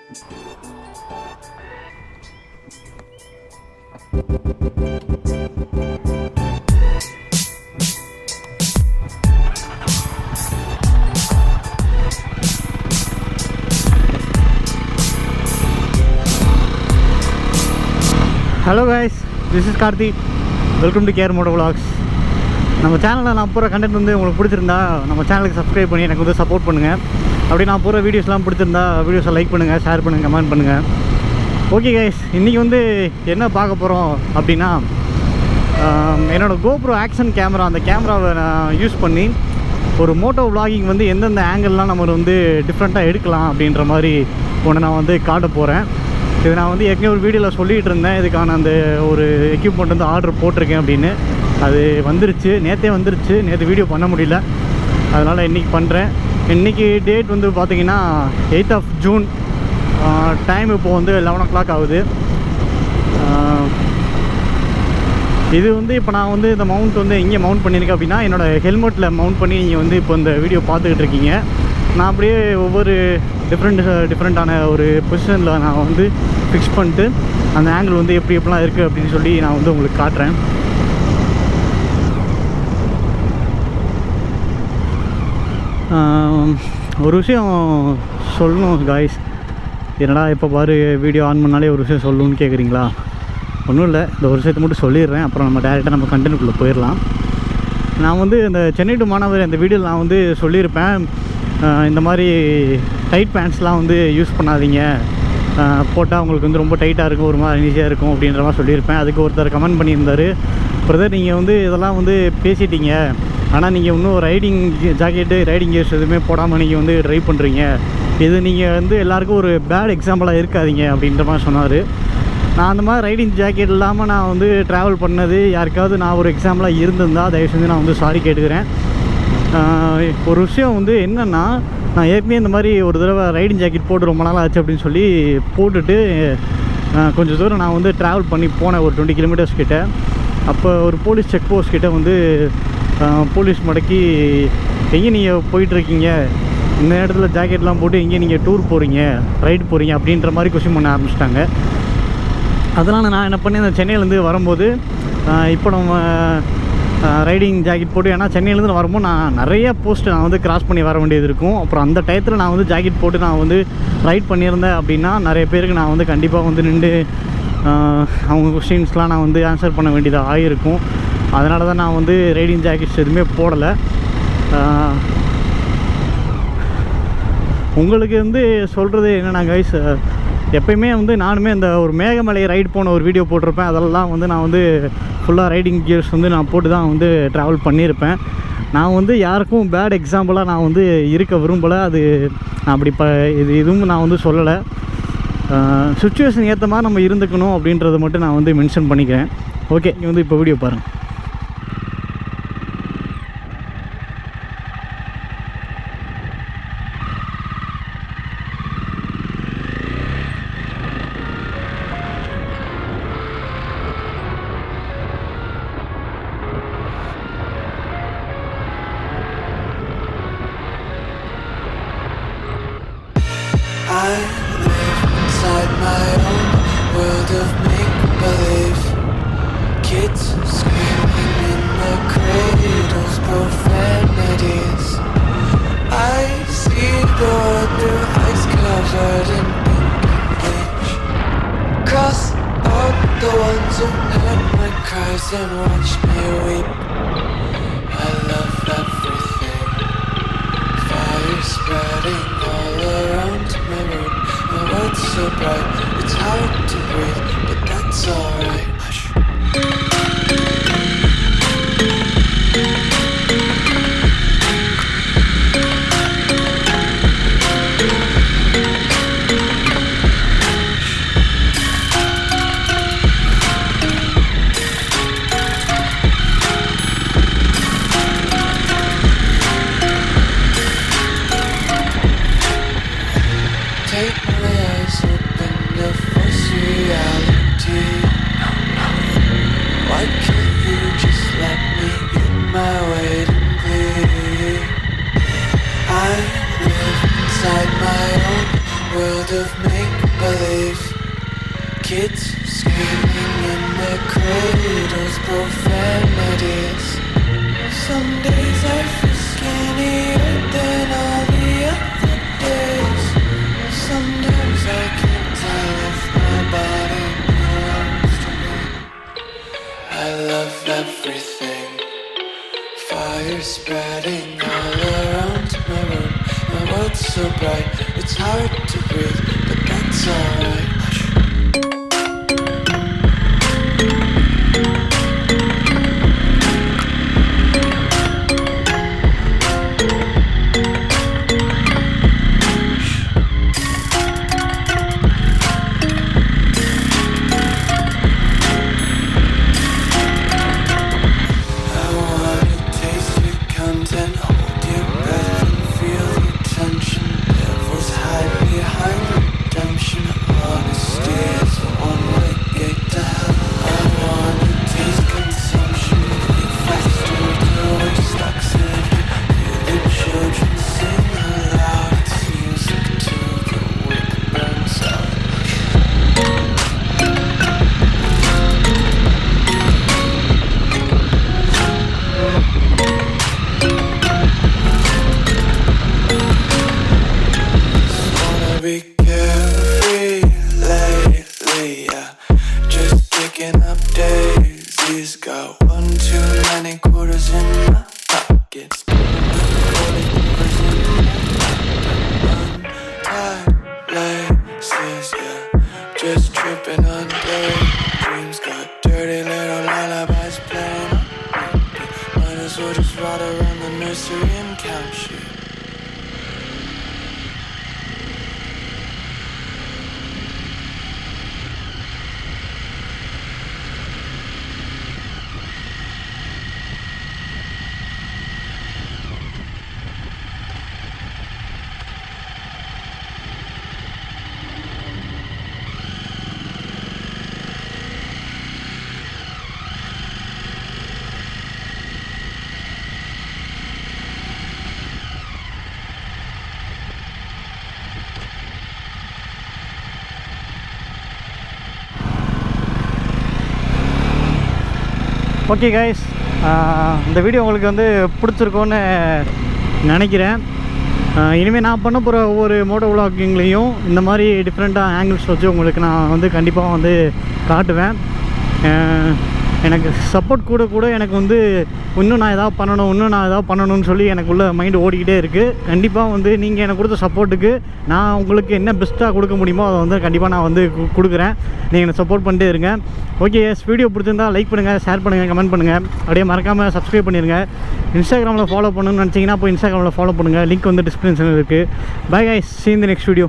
Hello guys, this is Karthi. Welcome to krmotovlogs. நம்ம சேனலில் நான் போகிற கண்டென்ட் வந்து உங்களுக்கு பிடிச்சிருந்தா நம்ம சேனலுக்கு சப்ஸ்கிரைப் பண்ணி எனக்கு வந்து சப்போர்ட் பண்ணுங்கள். அப்படி நான் போகிற வீடியோஸ்லாம் பிடிச்சிருந்தா வீடியோஸை லைக் பண்ணுங்கள், ஷேர் பண்ணுங்கள், கமெண்ட் பண்ணுங்கள். ஓகே கைஸ், இன்றைக்கி வந்து என்ன பார்க்க போகிறோம் அப்படின்னா, என்னோடய GoPro ஆக்ஷன் கேமரா, அந்த கேமராவை நான் யூஸ் பண்ணி ஒரு மோட்டோ விளாகிங் வந்து எந்தெந்த ஆங்கிள்லாம் நம்ம வந்து டிஃப்ரெண்ட்டாக எடுக்கலாம் அப்படின்ற மாதிரி ஒன்று நான் வந்து காட்ட போகிறேன். இது நான் வந்து ஏற்கனவே ஒரு வீடியோவில் சொல்லிகிட்டு இருந்தேன், இதுக்கான அந்த ஒரு எக்யூப்மெண்ட் வந்து ஆர்டர் போட்டிருக்கேன் அப்படின்னு. அது வந்துருச்சு, நேற்றே வந்துருச்சு. நேற்று வீடியோ பண்ண முடியல, அதனால் இன்றைக்கி பண்ணுறேன். இன்றைக்கி டேட் வந்து பார்த்திங்கன்னா 8th of June. டைம் இப்போது வந்து 11 o'clock ஆகுது. இது வந்து இப்போ நான் வந்து இந்த மவுண்ட் வந்து எங்கே மவுண்ட் பண்ணியிருக்கேன் அப்படின்னா, என்னோடய ஹெல்மெட்டில் மவுண்ட் பண்ணி நீங்கள் வந்து இப்போ இந்த வீடியோ பார்த்துக்கிட்டு இருக்கீங்க. நான் அப்படியே ஒவ்வொரு டிஃப்ரெண்ட்டான ஒரு பொசிஷனில் நான் வந்து ஃபிக்ஸ் பண்ணிட்டு அந்த ஆங்கிள் வந்து எப்படிலாம் இருக்குது அப்படின்னு சொல்லி நான் வந்து உங்களுக்கு காட்டுறேன். ஒரு விஷயம் சொல்லணும் காய்ஸ். என்னடா இப்போ பாரு வீடியோ ஆன் பண்ணாலே ஒரு விஷயம் சொல்லணும்னு கேட்குறீங்களா? ஒன்றும் இல்லை, இந்த ஒரு விஷயத்தை மட்டும் சொல்லிடுறேன், அப்புறம் நம்ம டேரெக்டாக நம்ம கண்டென்ட்டுக்குள்ளே போயிடலாம். நான் வந்து இந்த சென்னை டு மாநகர் இந்த வீடியோவில் நான் வந்து சொல்லியிருப்பேன், இந்த மாதிரி டைட் பேண்ட்ஸ்லாம் வந்து யூஸ் பண்ணாதீங்க, போட்டால் உங்களுக்கு வந்து ரொம்ப டைட்டாக இருக்கும், ஒரு மாதிரி ஈஸியாக இருக்கும் அப்படின்ற மாதிரி சொல்லியிருப்பேன். அதுக்கு ஒருத்தர் கமெண்ட் பண்ணியிருந்தார், பிரதர் நீங்கள் வந்து இதெல்லாம் வந்து பேசிட்டீங்க, ஆனால் நீங்கள் இன்னும் ரைடிங் ஜாக்கெட்டு ரைடிங் கியர்ஸ் எதுவுமே போடாமல் நீங்கள் வந்து ட்ரைவ் பண்ணுறீங்க, இது நீங்கள் வந்து எல்லாேருக்கும் ஒரு பேட் எக்ஸாம்பிளாக இருக்காதீங்க அப்படின்ற மாதிரி சொன்னார். நான் அந்த மாதிரி ரைடிங் ஜாக்கெட் இல்லாமல் நான் வந்து ட்ராவல் பண்ணது யாருக்காவது நான் ஒரு எக்ஸாம்பிளாக இருந்திருந்தால் தயவு செஞ்சு நான் வந்து சாரி கேட்டுக்கிறேன். ஒரு விஷயம் வந்து என்னென்னா, நான் ஏற்கனவே இந்த மாதிரி ஒரு தடவை ரைடிங் ஜாக்கெட் போட்டு ரொம்ப நாள் ஆச்சு அப்படின்னு சொல்லி போட்டுட்டு கொஞ்சம் தூரம் நான் வந்து ட்ராவல் பண்ணி போனேன், ஒரு 20 kilometers கிட்ட. அப்போ ஒரு போலீஸ் செக் போஸ்ட் கிட்டே வந்து போலீஸ் மடக்கி, எங்கே நீங்கள் போயிட்டுருக்கீங்க, இந்த இடத்துல ஜாக்கெட்லாம் போட்டு எங்கே நீங்கள் டூர் போகிறீங்க, ரைடு போகிறீங்க அப்படின்ற மாதிரி கொஸ்டின் பண்ண ஆரம்பிச்சிட்டாங்க. அதனால் நான் என்ன பண்ணேன், இந்த சென்னையிலேருந்து வரும்போது இப்போ நம்ம ரைடிங் ஜாக்கெட் போட்டு, ஏன்னா சென்னையிலேருந்து நான் வரும்போது நான் நிறைய போஸ்ட்டு நான் வந்து கிராஸ் பண்ணி வர வேண்டியது இருக்கும். அப்புறம் அந்த டயத்தில் நான் வந்து ஜாக்கெட் போட்டு நான் வந்து ரைட் பண்ணியிருந்தேன் அப்படின்னா நிறைய பேருக்கு நான் வந்து கண்டிப்பாக வந்து நின்று அவங்க கொஸ்டின்ஸ்லாம் நான் வந்து ஆன்சர் பண்ண வேண்டியதாக ஆகிருக்கும். அதனால தான் நான் வந்து ரைடிங் ஜாக்கெட்ஸ் எதுவுமே போடலை. உங்களுக்கு வந்து சொல்கிறது என்னென்னா கைஸ், எப்பயுமே வந்து நானுமே இந்த ஒரு மேகமலை ரைடு போன ஒரு வீடியோ போட்டிருப்பேன். அதெல்லாம் வந்து நான் வந்து ஃபுல்லாக ரைடிங் கியர்ஸ் வந்து நான் போட்டு தான் வந்து ட்ராவல் பண்ணியிருப்பேன். நான் வந்து யாருக்கும் பேட் எக்ஸாம்பிளாக நான் வந்து இருக்க விரும்பலை. அது நான் அப்படி இதுவும் நான் வந்து சொல்லலை. சுச்சுவேஷன் ஏற்ற மாதிரி நம்ம இருந்துக்கணும் அப்படின்றத மட்டும் நான் வந்து மென்ஷன் பண்ணிக்கிறேன். ஓகே, நீங்கள் வந்து இப்போ வீடியோ பாருங்கள். I live inside my own world of make-believe. Kids screaming in the cradles, profanities. I see the world through ice covered in pink and bleach. Cross out the ones who heard my cries and watched me weep. I love everything. Fire spreading all around my room. My world's so bright, it's hard to breathe, but that's alright. Hush. Take my eyes open to force reality. Why can't you just let me eat my weight in glee? I live inside my own world of make screaming in the cradles, profanities. Some days I feel skinnier than all the other days. Sometimes I can't tell if my body belongs to me. I love everything. Fire spreading all around my room. My world's so bright, it's hard to breathe, but that's alright. Be carefree lately, yeah. Just kicking up daisies. Got one too many quarters in my pockets. Untied laces, yeah. Just tripping on daydreams. Got dirty little lullabies playing on repeat. Might as well just ride around the nursery and count sheep. Okay guys, இந்த video உங்களுக்கு வந்து பிடிச்சிருக்கோன்னு நினைக்கிறேன். இனிமேல் நான் பண்ண போகிற ஒவ்வொரு Moto விளாகிங்லேயும் இந்த மாதிரி டிஃப்ரெண்ட்டாக ஆங்கிள்ஸ் வச்சு உங்களுக்கு நான் வந்து கண்டிப்பாக வந்து காட்டுவேன். எனக்கு சப்போர்ட் கூட எனக்கு வந்து இன்னும் நான் எதாவது பண்ணணும்னு சொல்லி எனக்குள்ளே மைண்டு ஓடிக்கிட்டே இருக்குது. கண்டிப்பாக வந்து நீங்கள் எனக்கு கொடுத்த சப்போர்ட்டுக்கு நான் உங்களுக்கு என்ன பெஸ்ட்டாக கொடுக்க முடியுமோ அதை வந்து கண்டிப்பாக நான் வந்து கொடுக்குறேன். நீங்கள் எனக்கு சப்போர்ட் பண்ணிட்டே இருங்க. ஓகே, வீடியோ பிடிச்சிருந்தால் லைக் பண்ணுங்கள், ஷேர் பண்ணுங்கள், கமெண்ட் பண்ணுங்கள். அப்படியே மறக்காமல் சப்ஸ்கிரைப் பண்ணிடுங்க. இன்ஸ்டாகிராமில் ஃபாலோ பண்ணணும்னு நினச்சிங்கன்னா போய் இன்ஸ்டாகிராமில் ஃபாலோ பண்ணுங்கள். லிங்க் வந்து டிஸ்கிரிப்ஷனில் இருக்குது. Bye guys, see you in the next video.